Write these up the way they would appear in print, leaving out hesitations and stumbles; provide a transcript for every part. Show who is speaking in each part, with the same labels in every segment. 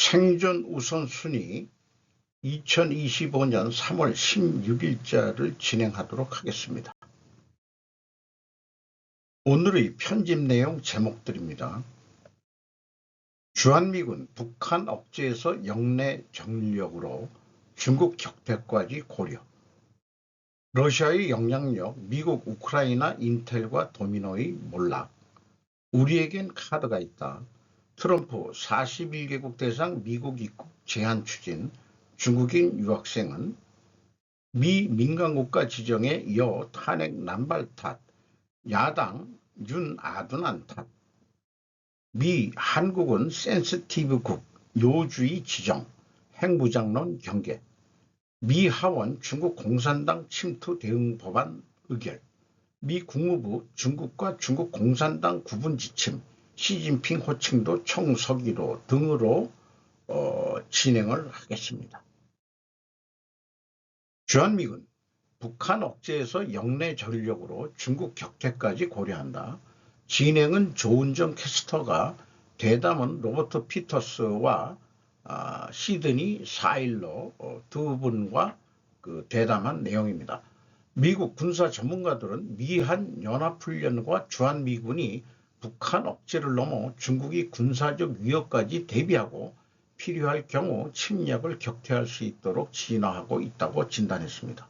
Speaker 1: 생존 우선순위 2025년 3월 16일자를 진행하도록 하겠습니다. 오늘의 편집 내용 제목들입니다. 주한미군 북한 억제에서 영내 정력으로 중국 격퇴까지 고려. 러시아의 영향력, 미국, 우크라이나, 인텔과 도미노의 몰락. 우리에겐 카드가 있다. 트럼프 41개국 대상 미국 입국 제한 추진. 중국인 유학생은 미 민간국가 지정에 이어 탄핵 남발 탓. 야당 윤아둔한 탓. 미 한국은 센시티브국 요주의 지정. 핵무장론 경계. 미 하원 중국 공산당 침투 대응 법안 의결. 미 국무부 중국과 중국 공산당 구분 지침. 시진핑 호칭도 총서기로 등으로 진행을 하겠습니다. 주한미군 북한 억제에서 영내 전력으로 중국 격퇴까지 고려한다. 진행은 조은정 캐스터가, 대담은 로버트 피터스와 시드니 사일러 두 분과 대담한 내용입니다. 미국 군사 전문가들은 미한 연합훈련과 주한미군이 북한 억제를 넘어 중국이 군사적 위협까지 대비하고 필요할 경우 침략을 격퇴할 수 있도록 진화하고 있다고 진단했습니다.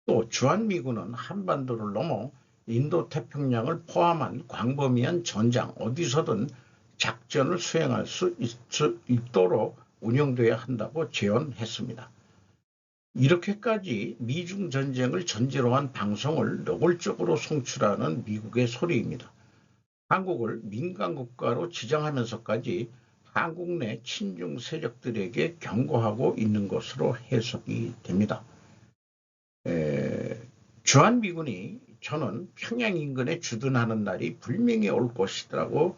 Speaker 1: 또 주한미군은 한반도를 넘어 인도태평양을 포함한 광범위한 전장 어디서든 작전을 수행할 수 있도록 운영돼야 한다고 제언했습니다. 이렇게까지 미중 전쟁을 전제로 한 방송을 노골적으로 송출하는 미국의 소리입니다. 한국을 민간국가로 지정하면서까지 한국 내 친중 세력들에게 경고하고 있는 것으로 해석이 됩니다. 주한미군이 저는 평양 인근에 주둔하는 날이 분명히 올 것이라고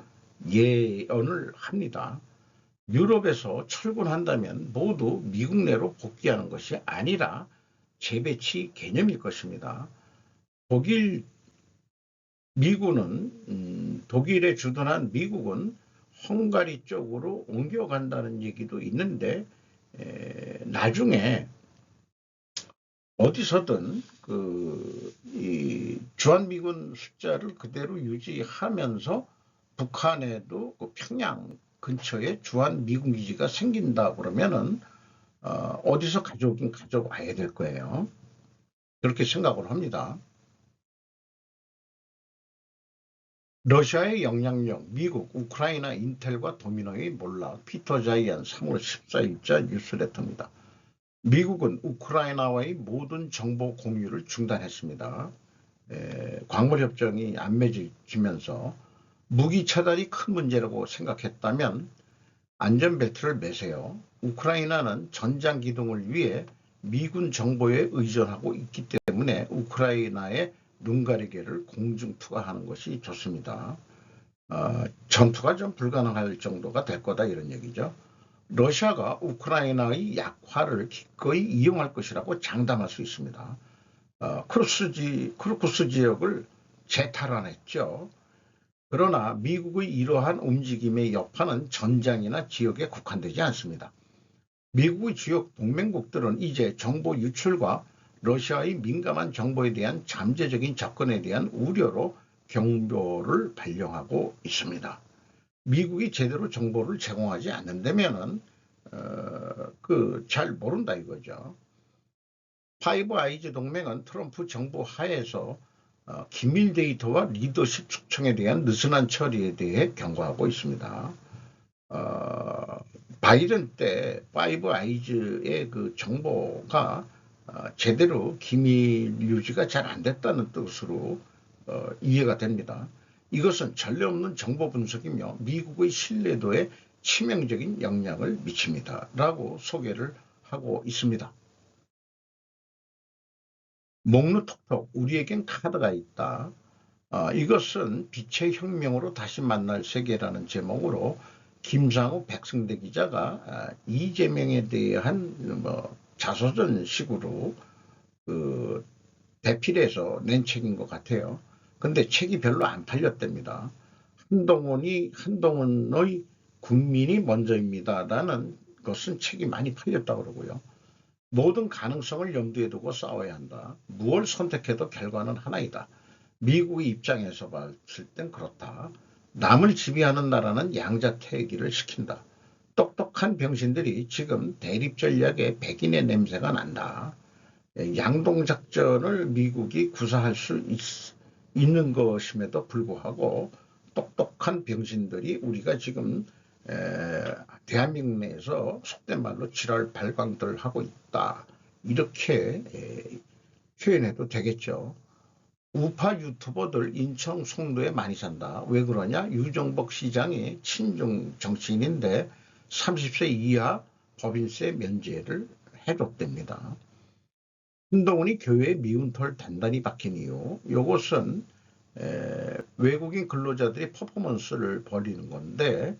Speaker 1: 예언을 합니다. 유럽에서 철군한다면 모두 미국 내로 복귀하는 것이 아니라 재배치 개념일 것입니다. 독일에 주둔한 미국은 헝가리 쪽으로 옮겨간다는 얘기도 있는데, 나중에 어디서든 이 주한미군 숫자를 그대로 유지하면서 북한에도 평양 근처에 주한미군 기지가 생긴다 그러면은 어디서 가져오긴 가져와야 될 거예요. 그렇게 생각을 합니다. 러시아의 영향력, 미국, 우크라이나, 인텔과 도미노의 몰락, 피터 자이언 3월 14일자 뉴스레터입니다. 미국은 우크라이나와의 모든 정보 공유를 중단했습니다. 광물협정이 안 맺어지면서 무기 차단이 큰 문제라고 생각했다면 안전벨트를 매세요. 우크라이나는 전장 기동을 위해 미군 정보에 의존하고 있기 때문에 우크라이나의 눈가리개를 공중 투하하는 것이 좋습니다. 전투가 좀 불가능할 정도가 될 거다 이런 얘기죠. 러시아가 우크라이나의 약화를 기꺼이 이용할 것이라고 장담할 수 있습니다. 크루스크 지역을 재탈환했죠. 그러나 미국의 이러한 움직임의 여파는 전장이나 지역에 국한되지 않습니다. 미국의 주요 동맹국들은 이제 정보 유출과 러시아의 민감한 정보에 대한 잠재적인 접근에 대한 우려로 경보를 발령하고 있습니다. 미국이 제대로 정보를 제공하지 않는다면은 잘 모른다 이거죠. 파이브 아이즈 동맹은 트럼프 정부 하에서 기밀 데이터와 리더십 축청에 대한 느슨한 처리에 대해 경고하고 있습니다. 바이든 때 파이브 아이즈의 정보가 제대로 기밀 유지가 잘 안 됐다는 뜻으로 이해가 됩니다. 이것은 전례 없는 정보 분석이며 미국의 신뢰도에 치명적인 영향을 미칩니다. 라고 소개를 하고 있습니다. 목루톡톡, 우리에겐 카드가 있다. 이것은 빛의 혁명으로 다시 만날 세계라는 제목으로 김상우 백승대 기자가 이재명에 대한 자서전식으로 대필해서 낸 책인 것 같아요. 근데 책이 별로 안 팔렸답니다. 한동훈의 국민이 먼저입니다라는 것은 책이 많이 팔렸다고 그러고요. 모든 가능성을 염두에 두고 싸워야 한다. 무엇을 선택해도 결과는 하나이다. 미국의 입장에서 봤을 땐 그렇다. 남을 지배하는 나라는 양자택일을 시킨다. 똑똑한 병신들이 지금 대립 전략에 백인의 냄새가 난다. 양동작전을 미국이 구사할 수 있는 것임에도 불구하고 똑똑한 병신들이 우리가 지금 대한민국 내에서 속된 말로 지랄 발광들을 하고 있다. 이렇게 표현해도 되겠죠. 우파 유튜버들 인천 송도에 많이 산다. 왜 그러냐? 유정복 시장이 친중 정치인인데 30세 이하 법인세 면제를 해줬답니다. 한동훈이 교회에 미운 털 단단히 박힌 이유, 이것은 외국인 근로자들이 퍼포먼스를 벌이는 건데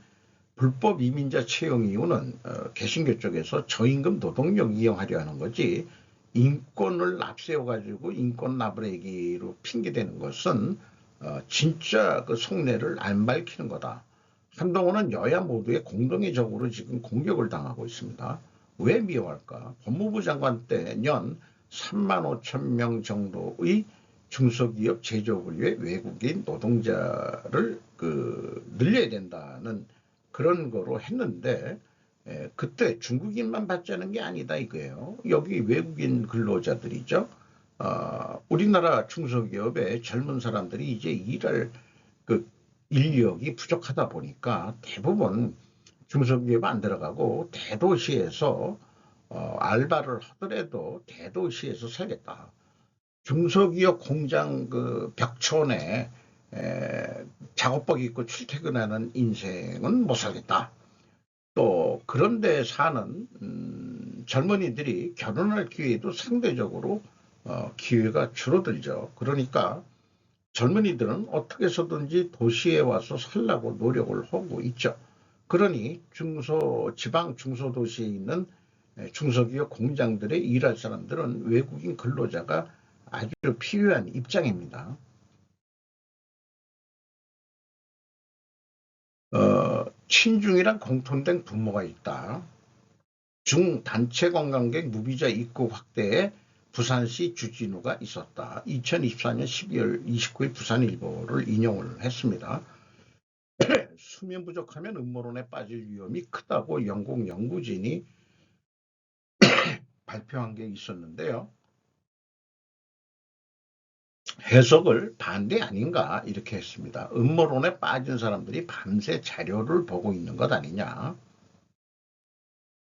Speaker 1: 불법 이민자 채용 이유는 개신교 쪽에서 저임금 노동력 이용하려 하는 거지 인권을 앞세워가지고 인권 나부레기로 핑계대는 것은 진짜 그 속내를 안 밝히는 거다. 한동훈은 여야 모두의 공동의 적으로 지금 공격을 당하고 있습니다. 왜 미워할까? 법무부 장관 때 년 3만 5천 명 정도의 중소기업 제조업을 위해 외국인 노동자를 늘려야 된다는 그런 거로 했는데 그때 중국인만 받자는 게 아니다 이거예요. 여기 외국인 근로자들이죠. 우리나라 중소기업의 젊은 사람들이 이제 일할 그 인력이 부족하다 보니까 대부분 중소기업 안 들어가고 대도시에서 알바를 하더라도 대도시에서 살겠다. 중소기업 공장 그 벽촌에 작업복 입고 출퇴근하는 인생은 못 살겠다. 또 그런데 사는 젊은이들이 결혼할 기회도 상대적으로 기회가 줄어들죠. 그러니까 젊은이들은 어떻게 해서든지 도시에 와서 살라고 노력을 하고 있죠. 그러니 지방 중소도시에 있는 중소기업 공장들에 일할 사람들은 외국인 근로자가 아주 필요한 입장입니다. 친중이랑 공통된 분모가 있다. 중 단체 관광객 무비자 입국 확대에 부산시 주진우가 있었다. 2024년 12월 29일 부산일보를 인용을 했습니다. 수면 부족하면 음모론에 빠질 위험이 크다고 영국 연구진이 발표한 게 있었는데요. 해석을 반대 아닌가 이렇게 했습니다. 음모론에 빠진 사람들이 밤새 자료를 보고 있는 것 아니냐.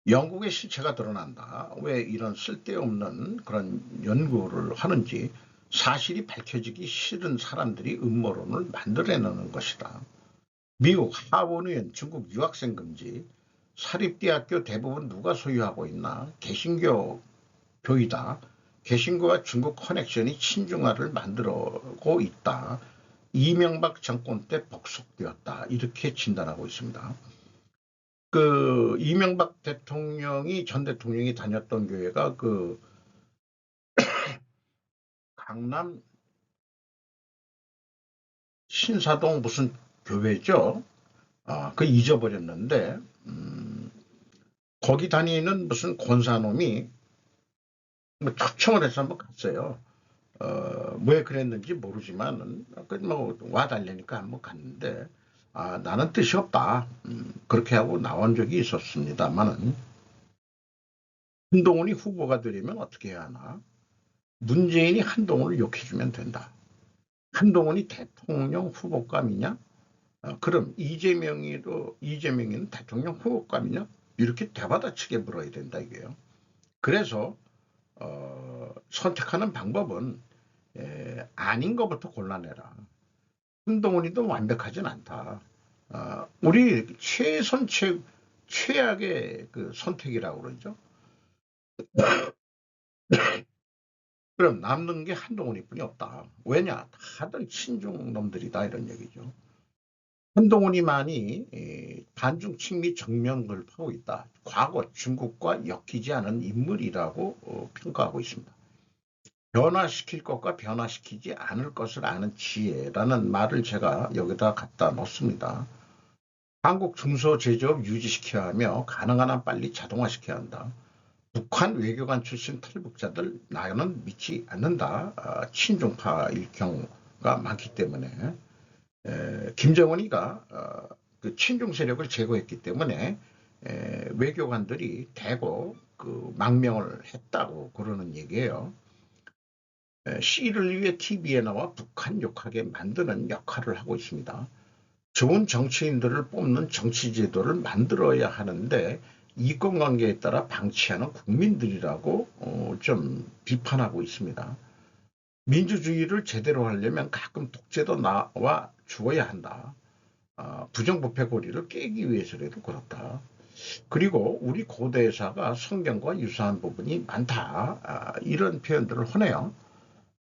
Speaker 1: 영국의 실체가 드러난다. 왜 이런 쓸데없는 그런 연구를 하는지 사실이 밝혀지기 싫은 사람들이 음모론을 만들어내는 것이다. 미국 하원의원 중국 유학생 금지, 사립대학교 대부분 누가 소유하고 있나? 개신교 교이다. 개신교와 중국 커넥션이 친중화를 만들고 있다. 이명박 정권 때 복속되었다. 이렇게 진단하고 있습니다. 이명박 대통령이 전 대통령이 다녔던 교회가 강남 신사동 무슨 교회죠. 잊어버렸는데 거기 다니는 무슨 권사놈이 뭐 초청을 해서 한번 갔어요. 왜 그랬는지 모르지만 와달라니까 한번 갔는데 나는 뜻이 없다. 그렇게 하고 나온 적이 있었습니다만은 한동훈이 후보가 되려면 어떻게 해야 하나? 문재인이 한동훈을 욕해주면 된다. 한동훈이 대통령 후보감이냐? 그럼 이재명이는 대통령 후보감이냐? 이렇게 대받아치게 물어야 된다 이게요. 그래서 선택하는 방법은 아닌 것부터 골라내라. 한동훈이도 완벽하진 않다. 우리 최악의 그 선택이라고 그러죠. 그럼 남는 게 한동훈이뿐이 없다. 왜냐? 다들 친중 놈들이다 이런 얘기죠. 한동훈이만이 반중 친미 정면 돌파하고 있다. 과거 중국과 엮이지 않은 인물이라고 평가하고 있습니다. 변화시킬 것과 변화시키지 않을 것을 아는 지혜라는 말을 제가 여기다 갖다 놓습니다. 한국 중소제조업 유지시켜야 하며 가능한 한 빨리 자동화시켜야 한다. 북한 외교관 출신 탈북자들 나는 믿지 않는다. 친중파일 경우가 많기 때문에 김정은이가 그 친중 세력을 제거했기 때문에 외교관들이 대거 그 망명을 했다고 그러는 얘기예요. 씨를 위해 TV에 나와 북한 욕하게 만드는 역할을 하고 있습니다. 좋은 정치인들을 뽑는 정치제도를 만들어야 하는데 이권관계에 따라 방치하는 국민들이라고 좀 비판하고 있습니다. 민주주의를 제대로 하려면 가끔 독재도 나와 주어야 한다. 부정부패 고리를 깨기 위해서라도 그렇다. 그리고 우리 고대사가 성경과 유사한 부분이 많다. 이런 표현들을 하네요.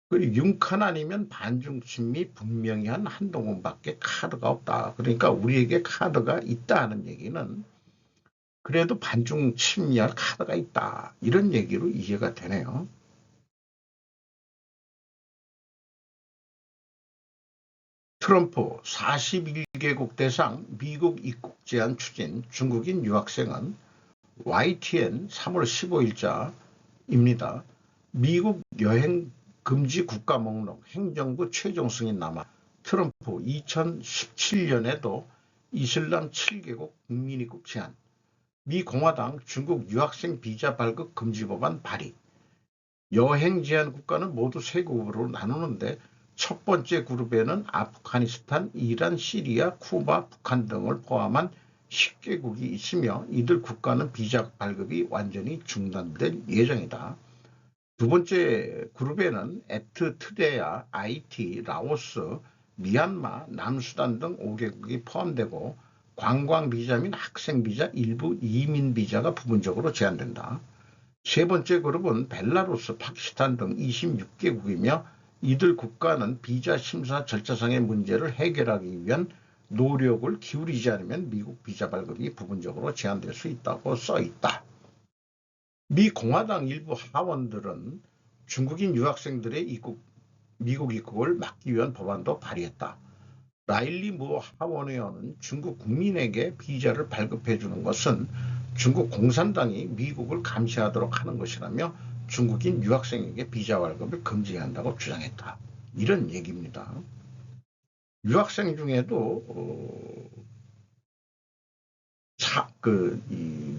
Speaker 1: 그리고 융칸 아니면 반중심이 분명히 한 한동훈밖에 카드가 없다. 그러니까 우리에게 카드가 있다 하는 얘기는 그래도 반중 침략 카드가 있다. 이런 얘기로 이해가 되네요. 트럼프 41개국 대상 미국 입국 제한 추진 중국인 유학생은 YTN 3월 15일자입니다. 미국 여행 금지 국가 목록 행정부 최종 승인 남아 트럼프 2017년에도 이슬람 7개국 국민 입국 제한, 미 공화당 중국 유학생 비자 발급 금지 법안 발의. 여행 제한 국가는 모두 세 그룹으로 나누는데 첫 번째 그룹에는 아프가니스탄, 이란, 시리아, 쿠바, 북한 등을 포함한 10개국이 있으며 이들 국가는 비자 발급이 완전히 중단될 예정이다. 두 번째 그룹에는 에트트레아, 아이티, 라오스, 미얀마, 남수단 등 5개국이 포함되고 관광 비자 및 학생 비자, 일부 이민 비자가 부분적으로 제한된다. 세 번째 그룹은 벨라루스, 파키스탄 등 26개국이며 이들 국가는 비자 심사 절차상의 문제를 해결하기 위한 노력을 기울이지 않으면 미국 비자 발급이 부분적으로 제한될 수 있다고 써 있다. 미 공화당 일부 하원들은 중국인 유학생들의 미국 입국을 막기 위한 법안도 발의했다. 라일리 모 하원의원은 중국 국민에게 비자를 발급해 주는 것은 중국 공산당이 미국을 감시하도록 하는 것이라며 중국인 유학생에게 비자 발급을 금지해야 한다고 주장했다. 이런 얘기입니다. 유학생 중에도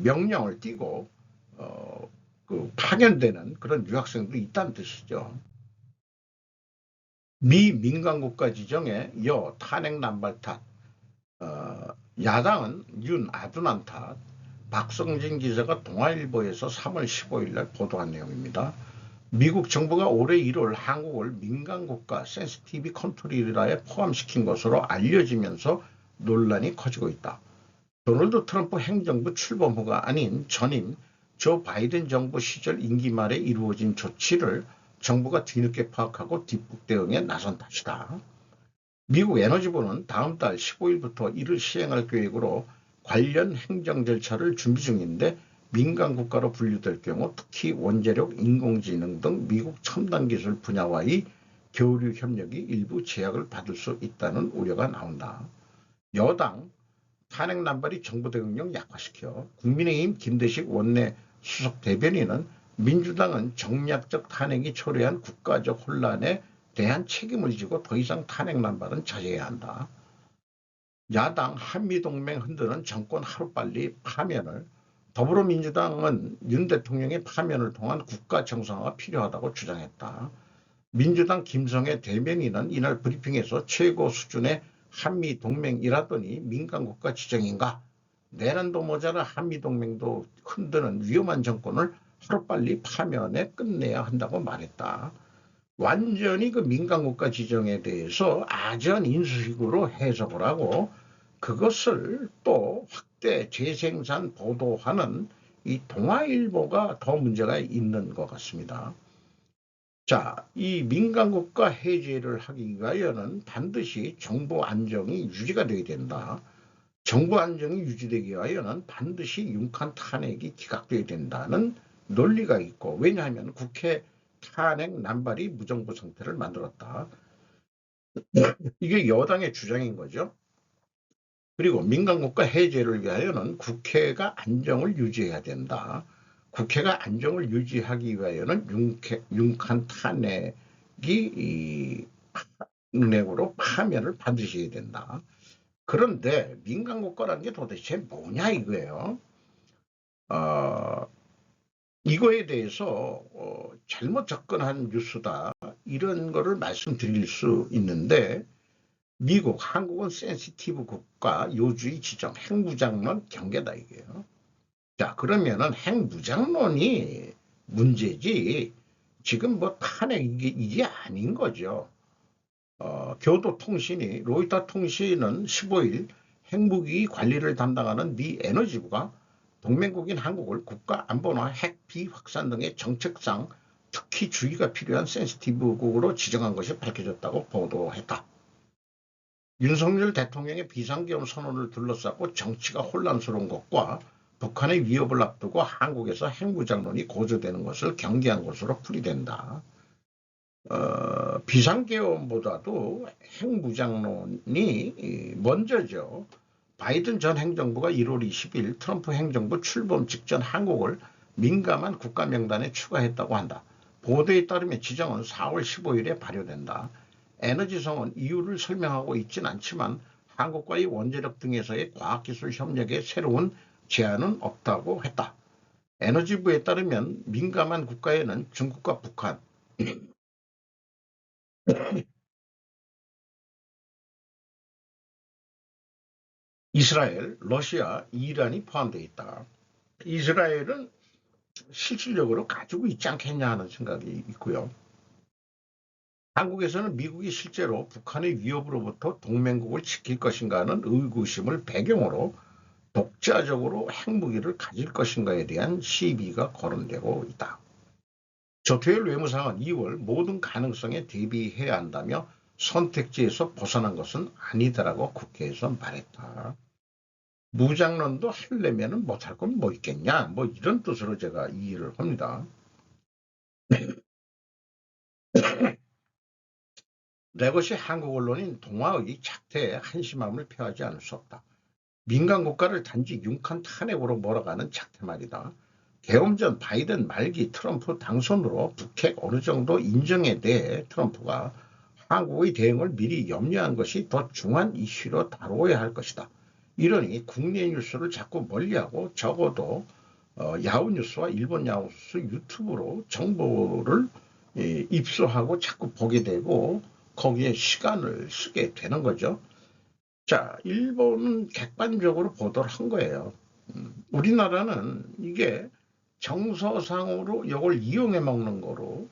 Speaker 1: 명령을 띠고 파견되는 그런 유학생도 있다는 뜻이죠. 미 민간국가 지정에 탄핵 남발 탓, 야당은 윤 아둔한 탓, 박성진 기자가 동아일보에서 3월 15일 날 보도한 내용입니다. 미국 정부가 올해 1월 한국을 민간국가 센시티브 컨트리라에 포함시킨 것으로 알려지면서 논란이 커지고 있다. 도널드 트럼프 행정부 출범 후가 아닌 전임 조 바이든 정부 시절 임기 말에 이루어진 조치를 정부가 뒤늦게 파악하고 뒷북 대응에 나선 탓이다. 미국 에너지부는 다음 달 15일부터 이를 시행할 계획으로 관련 행정 절차를 준비 중인데 민간 국가로 분류될 경우 특히 원자력, 인공지능 등 미국 첨단 기술 분야와의 교류 협력이 일부 제약을 받을 수 있다는 우려가 나온다. 여당 탄핵 남발이 정부 대응령 약화시켜 국민의힘 김대식 원내 수석 대변인은 민주당은 정략적 탄핵이 초래한 국가적 혼란에 대한 책임을 지고 더 이상 탄핵 남발은 자제해야 한다. 야당 한미동맹 흔드는 정권 하루빨리 파면을, 더불어민주당은 윤 대통령의 파면을 통한 국가 정상화가 필요하다고 주장했다. 민주당 김성애 대변인은 이날 브리핑에서 최고 수준의 한미동맹이라더니 민간국가 지정인가? 내란도 모자라 한미동맹도 흔드는 위험한 정권을 하루빨리 파면에 끝내야 한다고 말했다. 완전히 그 민간국가 지정에 대해서 아전 인수식으로 해석을 하고 그것을 또 확대 재생산 보도하는 이 동아일보가 더 문제가 있는 것 같습니다. 자, 이 민간국가 해제를 하기 위하여는 반드시 정부 안정이 유지가 되어야 된다. 정부 안정이 유지되기 위하여는 반드시 윤핵관 탄핵이 기각되어야 된다는 논리가 있고, 왜냐하면 국회 탄핵 남발이 무정부 상태를 만들었다. 이게 여당의 주장인 거죠. 그리고 민간국가 해제를 위하여는 국회가 안정을 유지해야 된다. 국회가 안정을 유지하기 위하여는 융칸 탄핵이 탄핵으로 파면을 받으셔야 된다. 그런데 민간국가라는 게 도대체 뭐냐 이거예요. 이거에 대해서 잘못 접근한 뉴스다 이런 거를 말씀드릴 수 있는데, 미국, 한국은 센시티브 국가 요주의 지정, 핵무장론 경계다 이게요. 자, 그러면은 핵무장론이 문제지 지금 뭐 탄핵 이게 아닌 거죠. 교도통신이 로이터 통신은 15일 핵무기 관리를 담당하는 미 에너지부가 동맹국인 한국을 국가안보나 핵 비확산 등의 정책상 특히 주의가 필요한 센시티브국으로 지정한 것이 밝혀졌다고 보도했다. 윤석열 대통령의 비상계엄 선언을 둘러싸고 정치가 혼란스러운 것과 북한의 위협을 앞두고 한국에서 핵무장론이 고조되는 것을 경계한 것으로 풀이된다. 비상계엄보다도 핵무장론이 먼저죠. 바이든 전 행정부가 1월 20일 트럼프 행정부 출범 직전 한국을 민감한 국가 명단에 추가했다고 한다. 보도에 따르면 지정은 4월 15일에 발효된다. 에너지성은 이유를 설명하고 있진 않지만 한국과의 원자력 등에서의 과학기술 협력에 새로운 제한은 없다고 했다. 에너지부에 따르면 민감한 국가에는 중국과 북한, 이스라엘, 러시아, 이란이 포함되어 있다. 이스라엘은 실질적으로 가지고 있지 않겠냐 하는 생각이 있고요. 한국에서는 미국이 실제로 북한의 위협으로부터 동맹국을 지킬 것인가 하는 의구심을 배경으로 독자적으로 핵무기를 가질 것인가에 대한 시비가 거론되고 있다. 조태열 외무상은 2월 모든 가능성에 대비해야 한다며 선택지에서 벗어난 것은 아니다라고 국회에서 말했다. 무장론도 하려면 못할 건 뭐 있겠냐, 뭐 이런 뜻으로 제가 이해를 합니다. 내 것이 한국 언론인 동아의 작태에 한심함을 표하지 않을 수 없다. 민간 국가를 단지 융칸 탄핵으로 몰아가는 작태 말이다. 계엄 전 바이든 말기 트럼프 당선으로 북핵 어느 정도 인정에 대해 트럼프가 한국의 대응을 미리 염려한 것이 더 중요한 이슈로 다뤄야 할 것이다. 이러니 국내 뉴스를 자꾸 멀리하고 적어도 야후 뉴스와 일본 야후 뉴스 유튜브로 정보를 입수하고 자꾸 보게 되고 거기에 시간을 쓰게 되는 거죠. 자, 일본은 객관적으로 보도를 한 거예요. 우리나라는 이게 정서상으로 이걸 이용해 먹는 거로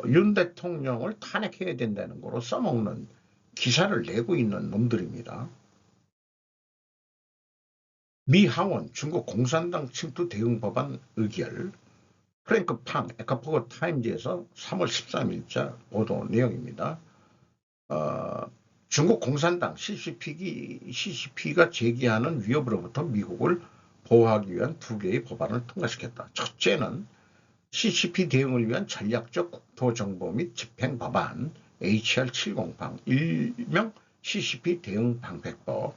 Speaker 1: 윤 대통령을 탄핵해야 된다는 거로 써먹는 기사를 내고 있는 놈들입니다. 미 하원 중국 공산당 침투 대응 법안 의결, 프랭크 팡 에카포그 타임즈에서 3월 13일자 보도 내용입니다. 중국 공산당 CCP가 제기하는 위협으로부터 미국을 보호하기 위한 두 개의 법안을 통과시켰다. 첫째는 CCP 대응을 위한 전략적 국토정보 및 집행법안 HR 708, 일명 CCP 대응 방패법.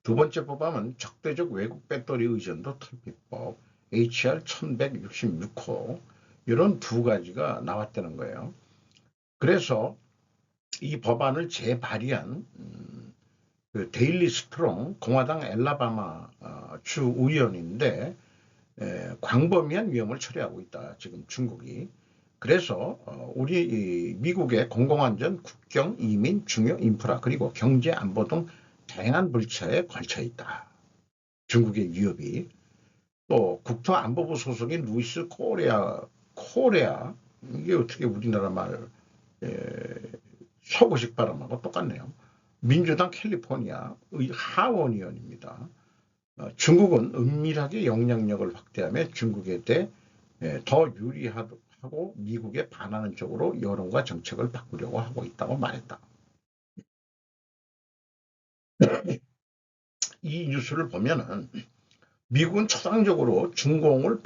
Speaker 1: 두 번째 법안은 적대적 외국 배터리 의존도 탈피법 HR 1166호, 이런 두 가지가 나왔다는 거예요. 그래서 이 법안을 재발의한 그 데일리 스트롱 공화당 엘라바마 주 의원인데 광범위한 위험을 처리하고 있다. 지금 중국이. 그래서 우리 미국의 공공안전, 국경, 이민, 중요 인프라 그리고 경제 안보 등 다양한 물체에 걸쳐 있다. 중국의 위협이. 또 국토안보부 소속인 루이스 코레아, 이게 어떻게 우리나라 말 속어식 발음하고 똑같네요. 민주당 캘리포니아의 하원 의원입니다. 중국은 은밀하게 영향력을 확대하며 중국에 대해 더 유리하고 미국에 반하는 쪽으로 여론과 정책을 바꾸려고 하고 있다고 말했다. 이 뉴스를 보면은 미국은 초당적으로 중공을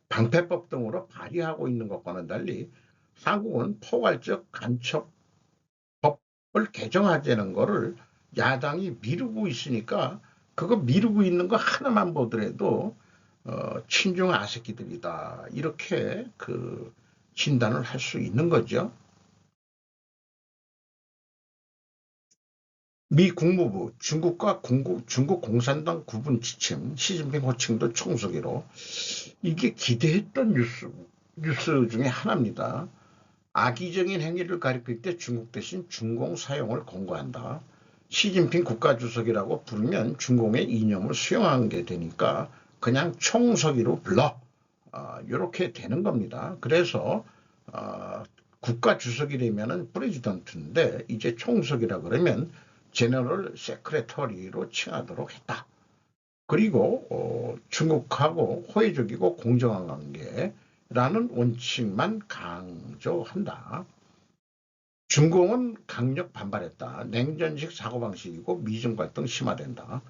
Speaker 1: 방패법 등으로 발휘하고 있는 것과는 달리 한국은 포괄적 간첩법을 개정하자는 것을 야당이 미루고 있으니까 그거 미루고 있는 거 하나만 보더라도 친중 아새끼들이다 이렇게 그 진단을 할 수 있는 거죠. 미 국무부 중국과 중국 공산당 구분 지침 시진핑 호칭도 총서기로 이게 기대했던 뉴스 중에 하나입니다. 악의적인 행위를 가리킬 때 중국 대신 중공 사용을 권고한다. 시진핑 국가주석이라고 부르면 중공의 이념을 수용하게 되니까 그냥 총서기로 불러. 이렇게 되는 겁니다. 그래서 국가주석이라면 프레지던트인데 이제 총석이라 그러면 제너럴 세크레터리로 칭하도록 했다. 그리고 중국하고 호혜적이고 공정한 관계라는 원칙만 강조한다. 중공은 강력 반발했다. 냉전식 사고방식이고 미중 갈등 심화된다.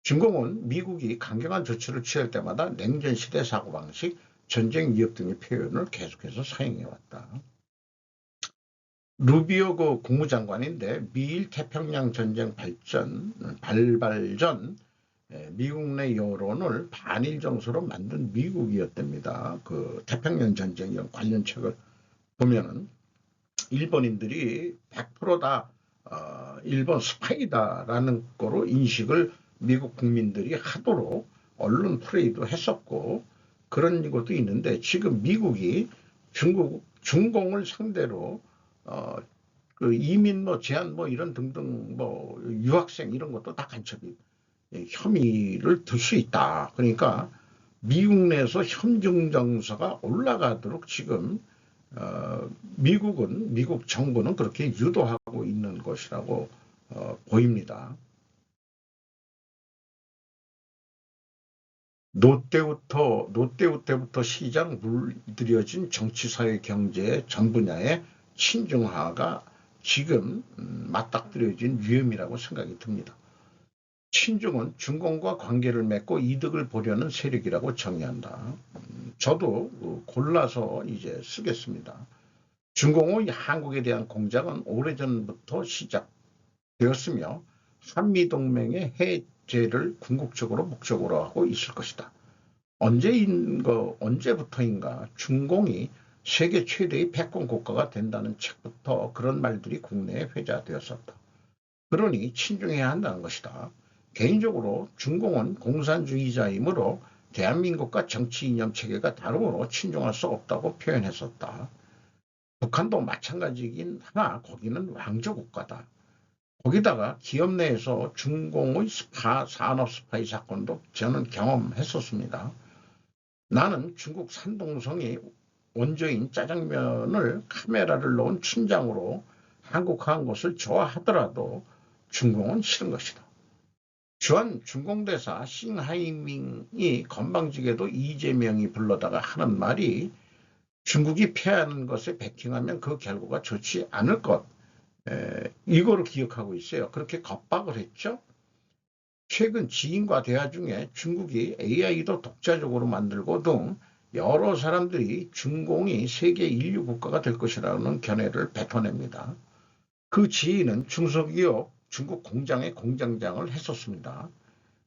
Speaker 1: 중공은 미국이 강경한 조치를 취할 때마다 냉전시대 사고방식, 전쟁 위협 등의 표현을 계속해서 사용해왔다. 루비오 그 국무장관인데 미일 태평양 전쟁 발발 전 미국 내 여론을 반일 정서로 만든 미국이었답니다. 그 태평양 전쟁 관련 책을 보면은 일본인들이 100%다 일본 스파이다라는 거로 인식을 미국 국민들이 하도록 언론 플레이도 했었고 그런 것도 있는데 지금 미국이 중공을 상대로 그 이민 제한 이런 등등 유학생 이런 것도 다 간첩이 혐의를 들 수 있다. 그러니까 미국 내에서 현중 정서가 올라가도록 지금 미국 정부는 그렇게 유도하고 있는 것이라고 보입니다. 노태우 때부터 시작 물들여진 정치, 사회, 경제 전 분야의 친중화가 지금 맞닥뜨려진 위험이라고 생각이 듭니다. 친중은 중공과 관계를 맺고 이득을 보려는 세력이라고 정의한다. 저도 골라서 이제 쓰겠습니다. 중공의 한국에 대한 공작은 오래전부터 시작되었으며 한미동맹의 해제를 궁극적으로 목적으로 하고 있을 것이다. 언제부터인가 중공이 세계 최대의 패권 국가가 된다는 책부터 그런 말들이 국내에 회자되었었다. 그러니 친중해야 한다는 것이다. 개인적으로 중공은 공산주의자이므로 대한민국과 정치 이념 체계가 다르므로 친중할 수 없다고 표현했었다. 북한도 마찬가지이긴 하나 거기는 왕조국가다. 거기다가 기업 내에서 중공의 산업 스파이 사건도 저는 경험했었습니다. 나는 중국 산동성이 원조인 짜장면을 카메라를 놓은 춘장으로 한국화한 것을 좋아하더라도 중공은 싫은 것이다. 주한 중공대사 싱하이밍이 건방지게도 이재명이 불러다가 하는 말이 중국이 패하는 것에 베팅하면 그 결과가 좋지 않을 것 이거를 기억하고 있어요. 그렇게 겁박을 했죠. 최근 지인과 대화 중에 중국이 AI도 독자적으로 만들고 등 여러 사람들이 중공이 세계 인류 국가가 될 것이라는 견해를 뱉어냅니다. 그 지인은 중소기업 중국 공장의 공장장을 했었습니다.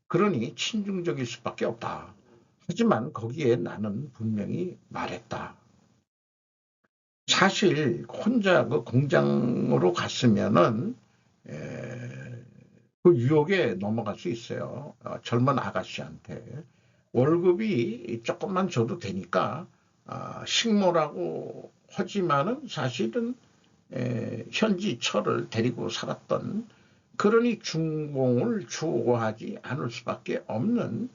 Speaker 1: 그러니 친중적일 수밖에 없다. 하지만 거기에 나는 분명히 말했다. 사실 혼자 그 공장으로 갔으면은 그 유혹에 넘어갈 수 있어요. 젊은 아가씨한테 월급이 조금만 줘도 되니까 식모라고 하지만은 사실은 현지 철을 데리고 살았던 그러니 중공을 추구하지 않을 수밖에 없는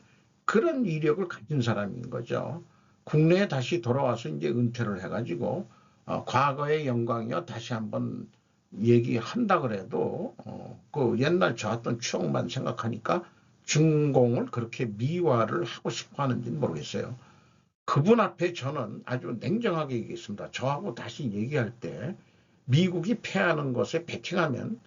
Speaker 1: 그런 이력을 가진 사람인 거죠. 국내에 다시 돌아와서 이제 은퇴를 해가지고 과거의 영광이요 다시 한번 얘기한다 그래도 그 옛날 좋았던 추억만 생각하니까 중공을 그렇게 미화를 하고 싶어 하는지는 모르겠어요. 그분 앞에 저는 아주 냉정하게 얘기했습니다. 저하고 다시 얘기할 때 미국이 패하는 것에 베팅하면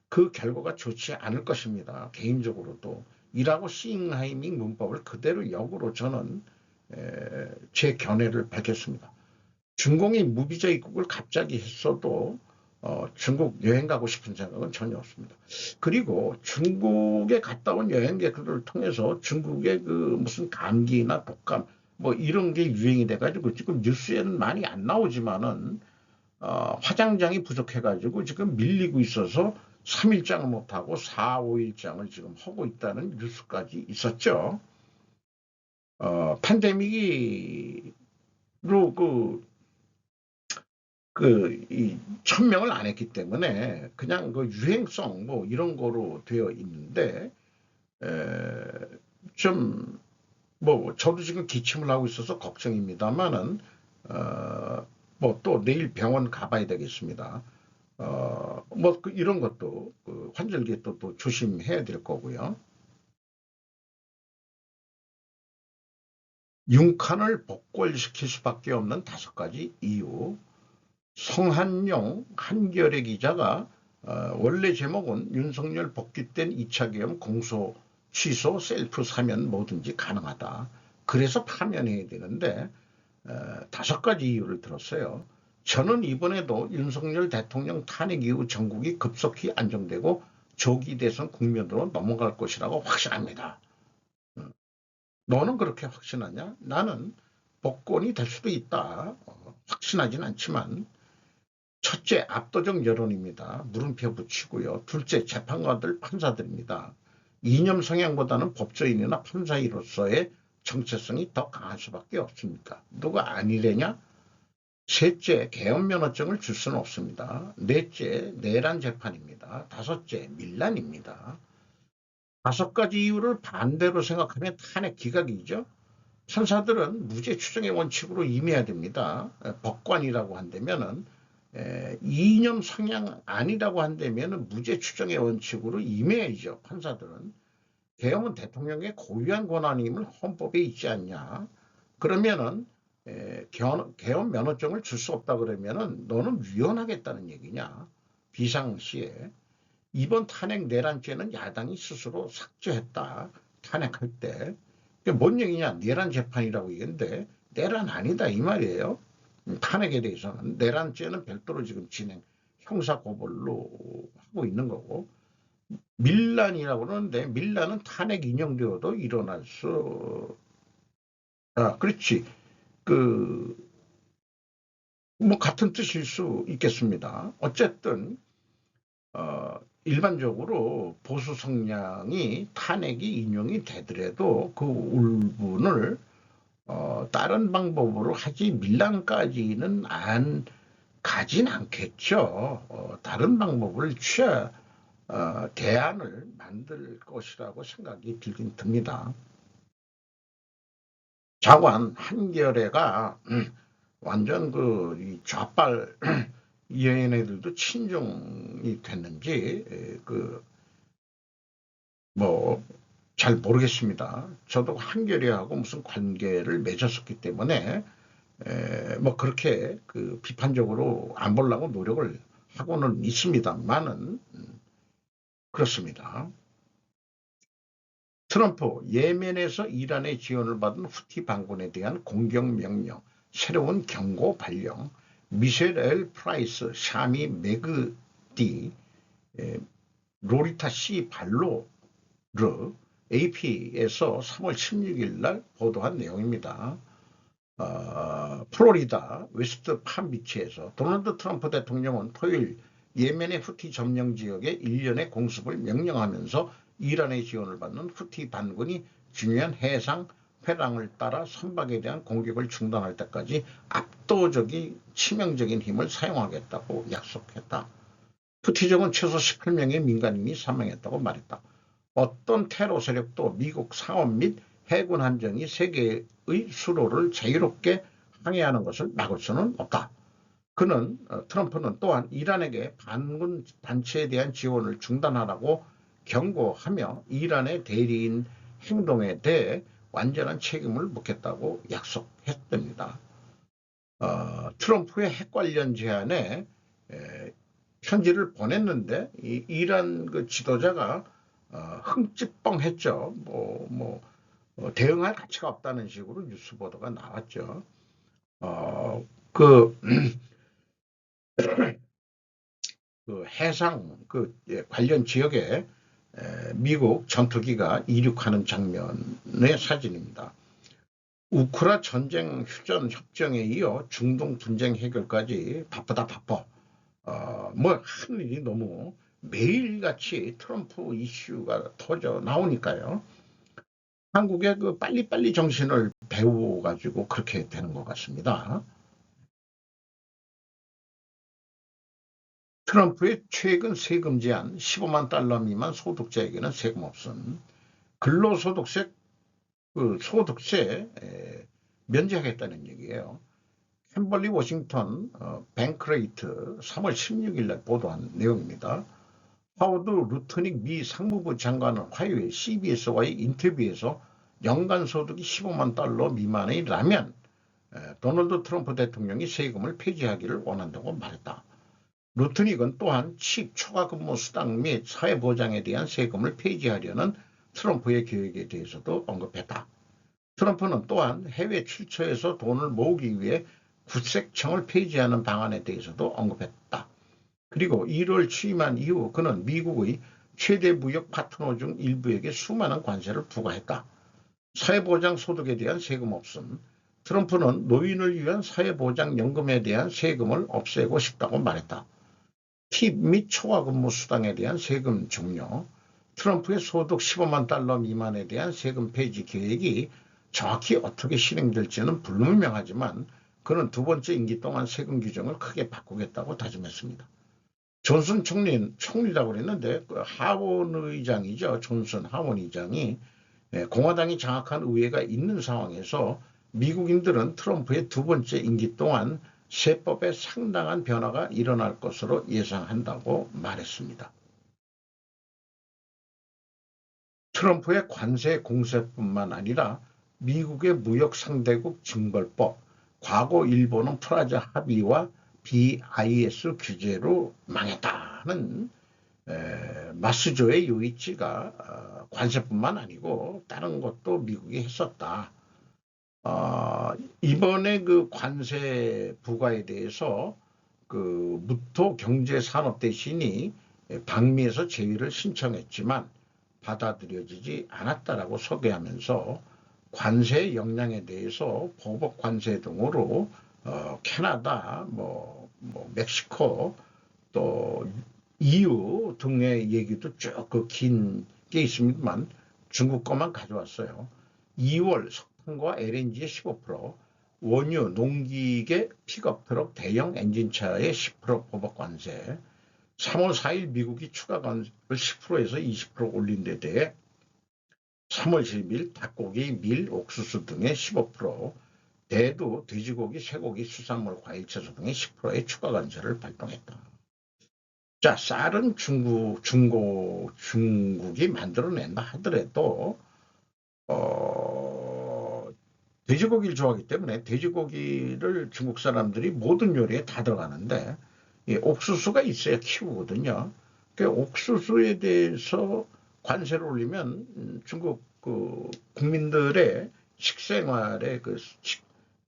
Speaker 1: 그 결과가 좋지 않을 것입니다. 개인적으로도. 이라고 싱하이밍 문법을 그대로 역으로 저는 제 견해를 밝혔습니다. 중공이 무비자 입국을 갑자기 했어도 중국 여행 가고 싶은 생각은 전혀 없습니다. 그리고 중국에 갔다 온 여행객들을 통해서 중국의 그 무슨 감기나 독감 뭐 이런 게 유행이 돼가지고 지금 뉴스에는 많이 안 나오지만은 화장장이 부족해가지고 지금 밀리고 있어서 3일장을 못하고 4, 5일장을 지금 하고 있다는 뉴스까지 있었죠. 팬데믹으로 이 천명을 안 했기 때문에 그냥 그 유행성 뭐 이런 거로 되어 있는데, 에, 좀, 뭐, 저도 지금 기침을 하고 있어서 걱정입니다만은, 뭐 또 내일 병원 가봐야 되겠습니다. 뭐 이런 것도 그 환절기에 또 조심해야 될 거고요. 윤칸을 복골시킬 수밖에 없는 5가지 이유. 성한용 한겨레 기자가 원래 제목은 윤석열 복귀된 2차 계엄 공소 취소 셀프 사면 뭐든지 가능하다. 그래서 파면해야 되는데 5가지 이유를 들었어요. 저는 이번에도 윤석열 대통령 탄핵 이후 전국이 급속히 안정되고 조기 대선 국면으로 넘어갈 것이라고 확신합니다. 너는 그렇게 확신하냐? 나는 복권이 될 수도 있다. 확신하진 않지만 첫째, 압도적 여론입니다. 물음표 붙이고요. 둘째, 재판관들, 판사들입니다. 이념 성향보다는 법조인이나 판사로서의 정체성이 더 강할 수밖에 없습니다. 누가 아니래냐? 셋째, 계엄 면허증을 줄 수는 없습니다. 넷째, 내란 재판입니다. 다섯째, 밀란입니다. 5가지 이유를 반대로 생각하면 탄핵 기각이죠. 판사들은 무죄 추정의 원칙으로 임해야 됩니다. 법관이라고 한다면은 이념 성향 아니라고 한다면은 무죄 추정의 원칙으로 임해야죠. 판사들은 계엄은 대통령의 고유한 권한임을 헌법에 있지 않냐. 그러면은 계엄 면허증을 줄 수 없다 그러면은 너는 위헌하겠다는 얘기냐. 비상시에 이번 탄핵 내란죄는 야당이 스스로 삭제했다. 탄핵할 때. 그게 뭔 얘기냐. 내란 재판이라고 얘기했는데 내란 아니다 이 말이에요. 탄핵에 대해서는. 내란죄는 별도로 지금 진행 형사고발로 하고 있는 거고. 밀란이라고 그러는데 밀란은 탄핵 인용되어도 일어날 수. 그렇지. 그 뭐 같은 뜻일 수 있겠습니다. 어쨌든 일반적으로 보수 성향이 탄핵이 인용이 되더라도 그 울분을 다른 방법으로 하지 밀란까지는 안 가진 않겠죠. 다른 방법을 대안을 만들 것이라고 생각이 들긴 듭니다. 자관 한겨레가 완전 그 좌빨 얘네들도 친중이 됐는지 뭐 잘 모르겠습니다. 저도 한겨레하고 무슨 관계를 맺었었기 때문에 뭐 그렇게 그 비판적으로 안 보려고 노력을 하고는 있습니다만은 그렇습니다. 트럼프 예멘에서 이란의 지원을 받은 후티 반군에 대한 공격 명령, 새로운 경고 발령, 미셸 엘 프라이스, 샤미 메그디, 로리타 씨 발로르, AP에서 3월 16일 날 보도한 내용입니다. 플로리다 웨스트 팜비치에서 도널드 트럼프 대통령은 토요일 예멘의 후티 점령 지역에 일련의 공습을 명령하면서 이란의 지원을 받는 후티 반군이 중요한 해상 회랑을 따라 선박에 대한 공격을 중단할 때까지 압도적인 치명적인 힘을 사용하겠다고 약속했다. 후티족은 최소 18명의 민간인이 사망했다고 말했다. 어떤 테러 세력도 미국 상원 및 해군 함정이 세계의 수로를 자유롭게 항해하는 것을 막을 수는 없다. 트럼프는 또한 이란에게 반군 단체에 대한 지원을 중단하라고 경고하며 이란의 대리인 행동에 대해 완전한 책임을 묻겠다고 약속했답니다. 트럼프의 핵 관련 제안에 편지를 보냈는데 이란 그 지도자가 흥찌뻥했죠. 대응할 가치가 없다는 식으로 뉴스 보도가 나왔죠. 그 그 해상 관련 지역에 미국 전투기가 이륙하는 장면의 사진입니다. 우크라 전쟁 휴전 협정에 이어 중동 분쟁 해결까지 바쁘다 바빠. 뭐 하는 일이 너무 매일같이 트럼프 이슈가 터져 나오니까요. 한국의 그 빨리빨리 정신을 배워가지고 그렇게 되는 것 같습니다. 트럼프의 최근 세금 제한 15만 달러 미만 소득자에게는 세금 없음. 근로소득세 소득세 면제하겠다는 얘기예요. 캠벌리 워싱턴 뱅크레이트 3월 16일 날 보도한 내용입니다. 하워드 루트닉 미 상무부 장관은 화요일 CBS와의 인터뷰에서 연간 소득이 15만 달러 미만이라면 도널드 트럼프 대통령이 세금을 폐지하기를 원한다고 말했다. 루트닉은 또한 칩 초과 근무 수당 및 사회보장에 대한 세금을 폐지하려는 트럼프의 계획에 대해서도 언급했다. 트럼프는 또한 해외 출처에서 돈을 모으기 위해 국세청을 폐지하는 방안에 대해서도 언급했다. 그리고 1월 취임한 이후 그는 미국의 최대 무역 파트너 중 일부에게 수많은 관세를 부과했다. 사회보장 소득에 대한 세금 없음. 트럼프는 노인을 위한 사회보장연금에 대한 세금을 없애고 싶다고 말했다. 팁 및 초과근무 수당에 대한 세금 종료. 트럼프의 소득 15만 달러 미만에 대한 세금 폐지 계획이 정확히 어떻게 실행될지는 불분명하지만 그는 두 번째 임기 동안 세금 규정을 크게 바꾸겠다고 다짐했습니다. 존슨 총리라고 그랬는데 하원 의장이죠. 존슨 하원 의장이 공화당이 장악한 의회가 있는 상황에서 미국인들은 트럼프의 두 번째 임기 동안 세법에 상당한 변화가 일어날 것으로 예상한다고 말했습니다. 트럼프의 관세 공세뿐만 아니라 미국의 무역 상대국 징벌법, 과거 일본은 프라자 합의와 BIS 규제로 망했다는 마스조의 요이치가 관세뿐만 아니고 다른 것도 미국이 했었다. 이번에 그 관세 부과에 대해서 그 무토 경제산업대신이 방미에서 제의를 신청했지만 받아들여지지 않았다라고 소개하면서 관세 역량에 대해서 보복 관세 등으로 캐나다, 멕시코 또 EU 등의 얘기도 쭉 그 긴 게 있습니다만 중국 것만 가져왔어요. 2월 석탄과 LNG의 15%, 원유, 농기계, 픽업트럭, 대형 엔진차의 10% 보복 관세, 3월 4일 미국이 추가 관세를 10%에서 20% 올린 데 대해 3월 10일 닭고기, 밀, 옥수수 등의 15%, 대두, 돼지고기, 쇠고기, 수산물, 과일, 채소 등의 10%의 추가 관세를 발동했다. 자, 쌀은 중국이 만들어낸다 하더라도 돼지고기를 좋아하기 때문에 돼지고기를 중국 사람들이 모든 요리에 다 들어가는데 옥수수가 있어야 키우거든요. 그 옥수수에 대해서 관세를 올리면 중국 그 국민들의 식생활의 그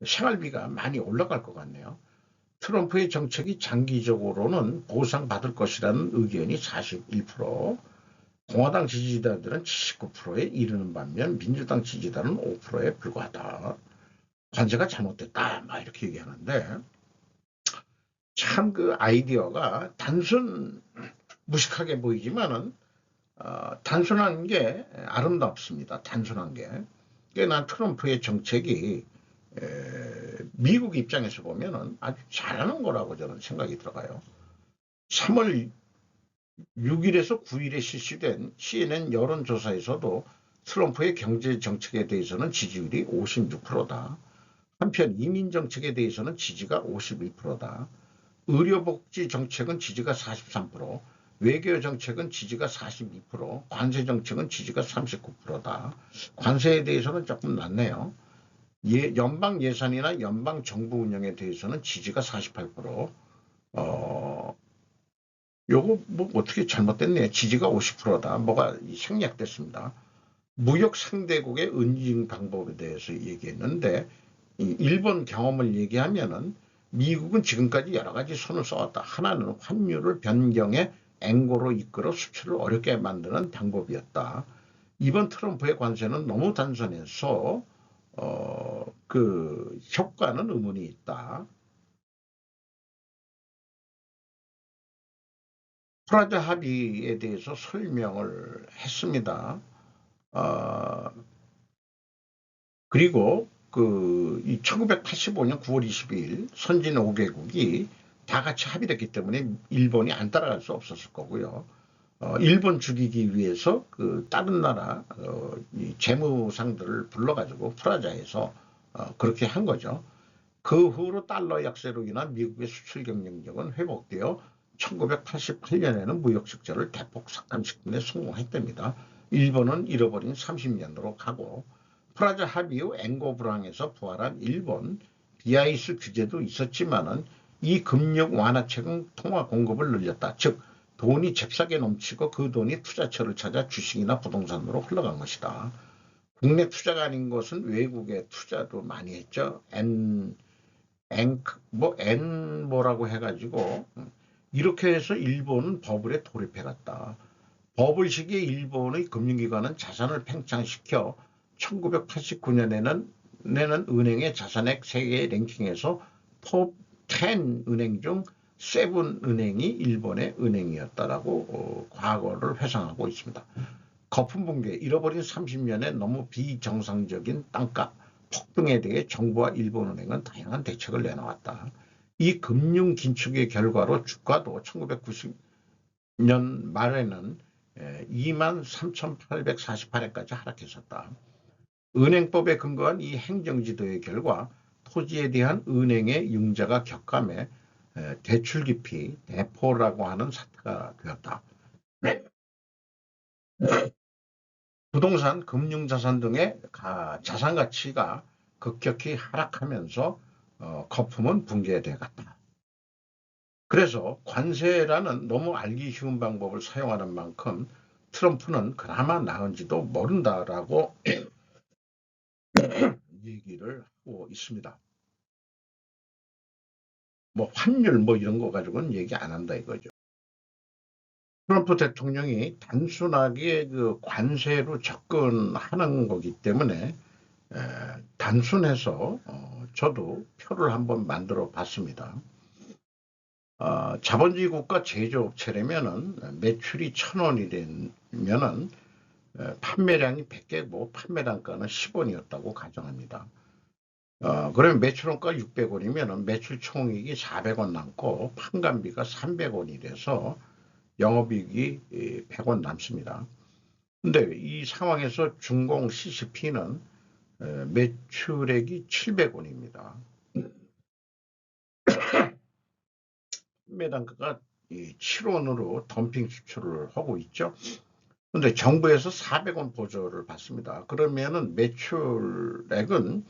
Speaker 1: 생활비가 많이 올라갈 것 같네요. 트럼프의 정책이 장기적으로는 보상받을 것이라는 의견이 41%, 공화당 지지자들은 79%에 이르는 반면 민주당 지지자는 5%에 불과하다. 관세가 잘못됐다. 막 이렇게 얘기하는데 참 그 아이디어가 무식하게 보이지만은 단순한 게 아름답습니다. 단순한 게. 난 트럼프의 정책이 미국 입장에서 보면은 아주 잘하는 거라고 저는 생각이 들어가요. 3월 6일에서 9일에 실시된 CNN 여론조사에서도 트럼프의 경제 정책에 대해서는 지지율이 56%다. 한편 이민 정책에 대해서는 지지가 51%다. 의료복지 정책은 지지가 43%, 외교 정책은 지지가 42%, 관세 정책은 지지가 39%다. 관세에 대해서는 조금 낮네요. 연방 예산이나 연방 정부 운영에 대해서는 지지가 48%, 요거 뭐 어떻게 잘못됐네. 지지가 50%다. 뭐가 생략됐습니다. 무역 상대국의 응징 방법에 대해서 얘기했는데 일본 경험을 얘기하면은 미국은 지금까지 여러 가지 손을 써왔다. 하나는 환율을 변경해 앵고로 이끌어 수출을 어렵게 만드는 방법이었다. 이번 트럼프의 관세는 너무 단순해서 그 효과는 의문이 있다. 프라자 합의에 대해서 설명을 했습니다. 그리고 이 1985년 9월 22일 선진 5개국이 다 같이 합의됐기 때문에 일본이 안 따라갈 수 없었을 거고요. 일본 죽이기 위해서 다른 나라 이 재무상들을 불러가지고 프라자에서 그렇게 한 거죠. 그 후로 달러 약세로 인한 미국의 수출 경쟁력은 회복되어 1988년에는 무역 적자를 대폭 삭감시키는 데 성공했답니다. 일본은 잃어버린 30년으로 가고 프라자 합의 후 앵고 불황에서 부활한 일본 BIS 규제도 있었지만은 이 금융 완화책은 통화 공급을 늘렸다. 즉 돈이 잽싸게 넘치고 그 돈이 투자처를 찾아 주식이나 부동산으로 흘러간 것이다. 국내 투자가 아닌 것은 외국의 투자도 많이 했죠. N 뭐라고 해가지고 이렇게 해서 일본은 버블에 돌입해갔다. 버블 시기에 일본의 금융기관은 자산을 팽창시켜 1989년에는 은행의 자산액 세계 랭킹에서 톱 10 은행 중 세븐 은행이 일본의 은행이었다라고 과거를 회상하고 있습니다. 거품 붕괴, 잃어버린 30년의 너무 비정상적인 땅값 폭등에 대해 정부와 일본은행은 다양한 대책을 내놓았다. 이 금융 긴축의 결과로 주가도 1990년 말에는 23,848원까지 하락했었다. 은행법에 근거한 이 행정지도의 결과 토지에 대한 은행의 융자가 격감해 대출 기피, 대포라고 하는 사태가 되었다. 부동산, 금융자산 등의 자산 가치가 급격히 하락하면서 거품은 붕괴돼 갔다. 그래서 관세라는 너무 알기 쉬운 방법을 사용하는 만큼 트럼프는 그나마 나은지도 모른다라고 얘기를 하고 있습니다. 뭐 환율 뭐 이런 거 가지고는 얘기 안 한다 이거죠. 트럼프 대통령이 단순하게 그 관세로 접근하는 거기 때문에 단순해서 저도 표를 한번 만들어 봤습니다. 자본주의 국가 제조업체라면은 매출이 1,000원이면은 판매량이 100개고 판매 단가는 10원이었다고 가정합니다. 그러면 매출원가 600원이면 매출 총익이 400원 남고 판관비가 300원이 돼서 영업이익이 100원 남습니다. 근데 이 상황에서 중공 CCP는 매출액이 700원입니다. 판매 단가가 7원으로 덤핑 수출을 하고 있죠. 근데 정부에서 400원 보조를 받습니다. 그러면은 매출액은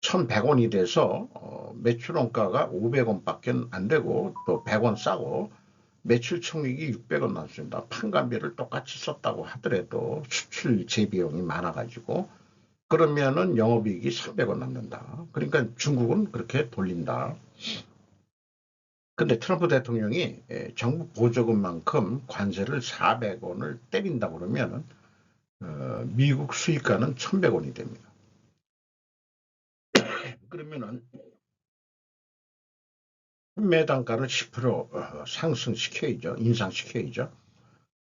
Speaker 1: 1,100원이 돼서 매출 원가가 500원밖에 안 되고 또 100원 싸고 매출 총액이 600원 남습니다. 판관비를 똑같이 썼다고 하더라도 수출 재비용이 많아가지고 그러면은 영업이익이 300원 남는다. 그러니까 중국은 그렇게 돌린다. 근데 트럼프 대통령이 정부 보조금만큼 관세를 400원을 때린다 그러면은 미국 수입가는 1,100원이 됩니다. 그러면은 판매 단가를 10% 상승시켜야죠. 인상시켜야죠.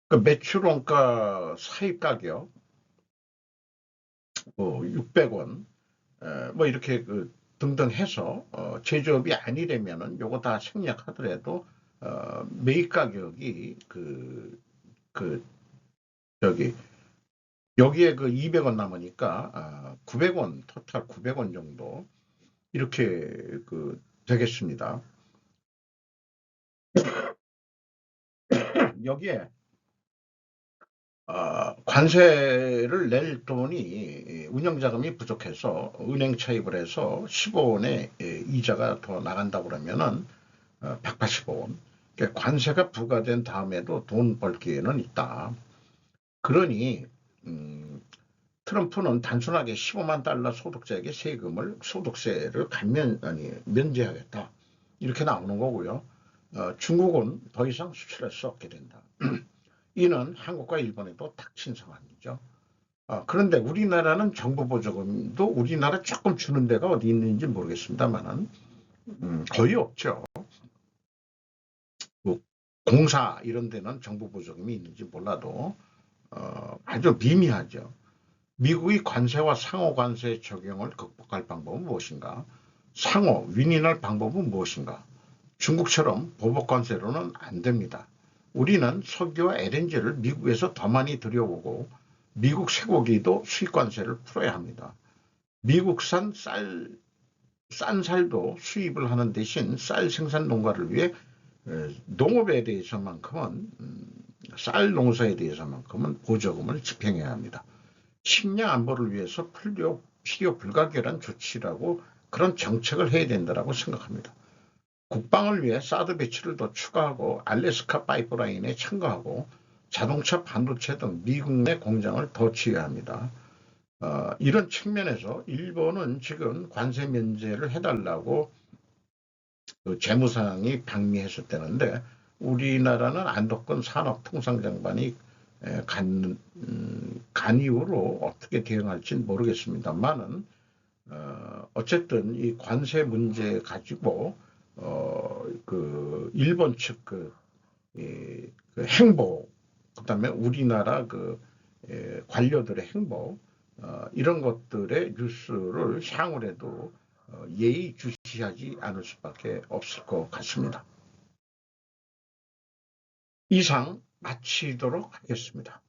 Speaker 1: 그 매출 원가 사입 가격 600원 뭐 이렇게 등등 해서 제조업이 아니라면은 요거 다 생략하더라도 매입 가격이 저기 여기에 200원 남으니까 900원 토탈 900원 정도 이렇게 되겠습니다. 여기에 관세를 낼 돈이 운영자금이 부족해서 은행 차입을 해서 15원에 이자가 더 나간다고 그러면은 185원. 그러니까 관세가 부과된 다음에도 돈 벌 기회는 있다. 그러니 트럼프는 단순하게 15만 달러 소득자에게 소득세를 면제하겠다. 이렇게 나오는 거고요. 중국은 더 이상 수출할 수 없게 된다. 이는 한국과 일본에도 닥친 상황이죠. 그런데 우리나라는 정부 보조금도 우리나라 조금 주는 데가 어디 있는지 모르겠습니다만은 거의 없죠. 뭐 공사 이런 데는 정부 보조금이 있는지 몰라도 아주 미미하죠. 미국이 관세와 상호 관세 적용을 극복할 방법은 무엇인가? 상호 윈윈할 방법은 무엇인가? 중국처럼 보복 관세로는 안 됩니다. 우리는 석유와 LNG를 미국에서 더 많이 들여오고 미국 쇠고기도 수입 관세를 풀어야 합니다. 미국산 싼 살도 수입을 하는 대신 쌀 생산 농가를 위해 농업에 대해서만큼은 쌀 농사에 대해서만큼은 보조금을 집행해야 합니다. 식량 안보를 위해서 필요 불가결한 조치라고 그런 정책을 해야 된다고 생각합니다. 국방을 위해 사드 배치를 더 추가하고 알래스카 파이프라인에 참가하고 자동차 반도체 등 미국 내 공장을 더 지어야 합니다. 이런 측면에서 일본은 지금 관세 면제를 해달라고 그 재무상이 방미했었다는데 우리나라는 안덕근 산업통상장관이 간 이후로 어떻게 대응할지는 모르겠습니다만은 어쨌든 이 관세 문제 가지고 그 일본 측 그 행보 그다음에 우리나라 그 관료들의 행보 이런 것들의 뉴스를 향후에도 예의주시하지 않을 수밖에 없을 것 같습니다. 이상 마치도록 하겠습니다.